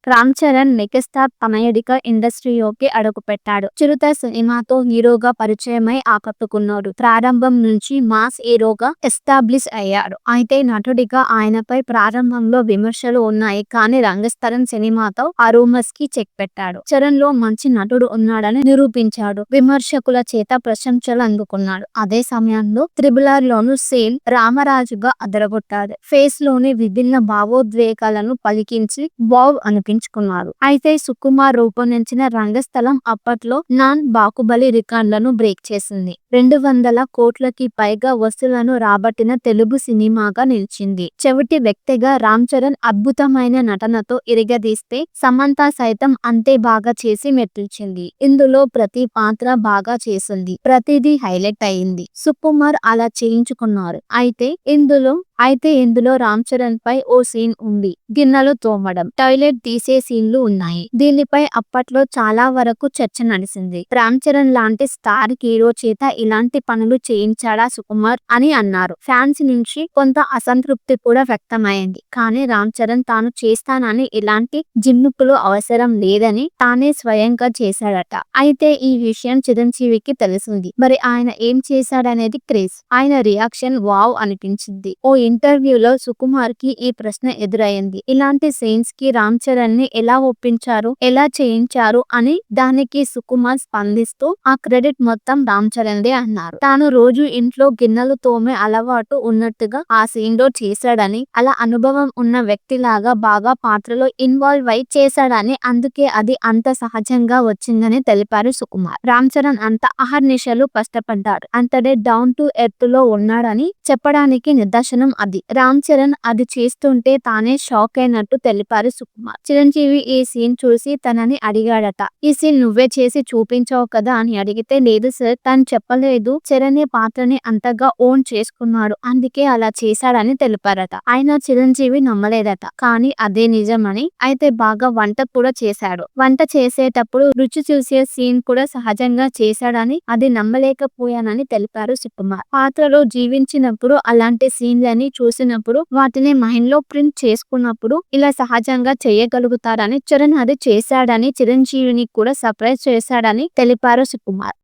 Ram Charan megastar తనయుడిగా ఇండస్ట్రీలోకి అడుగుపెట్టాడు. చిరుత సినిమాతో హీరోగా పరిచయమై ఆకట్టుకున్నాడు. ప్రారంభం నుంచి మాస్ హీరోగా ఎస్టాబ్లిష్ అయ్యాడు. అయితే నటుడిగా ఆయనపై ప్రారంభంలో విమర్శలు ఉన్నాయి. కానీ రంగస్థలం సినిమాతో ఆ రూమర్స్ కి చెక్ పెట్టాడు. చరణ్ లో మంచి నటుడు ఉన్నాడని నిరూపించాడు. విమర్శకుల చేత ప్రశంసలు అందుకున్నాడు. అదే సమయంలో త్రిబుల్ ఆర్ లోను సేమ్ రామరాజుగా అదరగొట్టాడు. ఫేస్ లోని విభిన్న భావోద్వేగాలను పలికించి వావ్ అనిపించుకున్నారు. అయితే సుకుమార్ రూపొందించిన రంగస్థలం అప్పట్లో నాన్ బాహుబలి రికార్డులను బ్రేక్ చేసింది. 200 కోట్లకి పైగా వసూళ్లను రాబట్టిన తెలుగు సినిమాగా నిలిచింది. చెవిటి వ్యక్తిగా రామ్ చరణ్ అద్భుతమైన నటనతో ఇరగదీస్తే సమంత సైతం అంతే బాగా చేసి మెప్పించింది. ఇందులో ప్రతి పాత్ర బాగా చేసింది. ప్రతిదీ హైలైట్ అయింది. సుకుమార్ అలా చేయించుకున్నారు. అయితే ఇందులో రామ్ చరణ్ పై ఓ సీన్ ఉంది. గిన్నెలు తోమడం, టాయిలెట్ తీసే సీన్లు ఉన్నాయి. దీనిపై అప్పట్లో చాలా వరకు చర్చ నడిచింది. రామ్ చరణ్ లాంటి స్టార్ హీరో చేత ఇలాంటి పనులు చేయించాడా సుకుమార్ అని అన్నారు. ఫ్యాన్స్ నుంచి కొంత అసంతృప్తి కూడా వ్యక్తమైంది. కానీ రామ్ చరణ్ తాను చేస్తానని ఇలాంటి జిమ్మిక్కులు అవసరం లేదని తానే స్వయంగా చేశాడట. అయితే ఈ విషయం చిరంజీవికి తెలిసింది. మరి ఆయన ఏం చేశాడనేది క్రేజ్. ఆయన రియాక్షన్ వావ్ అనిపించింది. ఓ ఇంటర్వ్యూలో సుకుమార్ కి ఈ ప్రశ్న ఎదురైంది. ఇలాంటి సీన్స్ కి రామ్ చరణ్ ని ఎలా ఒప్పించారు, ఎలా చేయించారు అని. దానికి సుకుమార్ స్పందిస్తూ ఆ క్రెడిట్ మొత్తం రామ్ చరణ్ దే అన్నారు. తాను రోజు ఇంట్లో గిన్నెలు తోమే అలవాటు ఉన్నట్టుగా ఆ సీన్ లో చేశాడని, అలా అనుభవం ఉన్న వ్యక్తిలాగా బాగా పాత్రలో ఇన్వాల్వ్ అయి చేశాడని, అందుకే అది అంత సహజంగా వచ్చిందని తెలిపారు సుకుమార్. రామ్ చరణ్ అంత అహర్నిశలు కష్టపడ్డాడు, అంతడే డౌన్ టు ఎర్త్ లో ఉన్నాడని చెప్పడానికి నిదర్శనం అది. రామ్ చరణ్ అది చేస్తుంటే తానే షాక్ అయినట్టు తెలిపారు సుకుమార్. చిరంజీవి ఈ సీన్ చూసి తనని అడిగాడట. ఈ సీన్ నువ్వే చేసి చూపించావు కదా అని అడిగితే, లేదు సార్, తను చెప్పలేదు. చరణ్ పాత్రని అంతగా ఓన్ చేసుకున్నాడు, అందుకే అలా చేశాడని తెలిపారట. అయినా చిరంజీవి నమ్మలేదట. కానీ అదే నిజమని. అయితే బాగా వంట కూడా చేశాడు. వంట చేసేటప్పుడు రుచి చూసే సీన్ కూడా సహజంగా చేశాడని, అది నమ్మలేకపోయానని తెలిపారు సుకుమార్. పాత్రలో జీవించినప్పుడు, అలాంటి సీన్లని చూసినప్పుడు, వాటిని మైండ్ లో ప్రింట్ చేసుకున్నప్పుడు ఇలా సహజంగా చేయగలుగుతారని, చరణ్ అది చేశాడని చిరంజీవిని కూడా సర్ప్రైజ్ చేశాడని తెలిపారు సుకుమార్.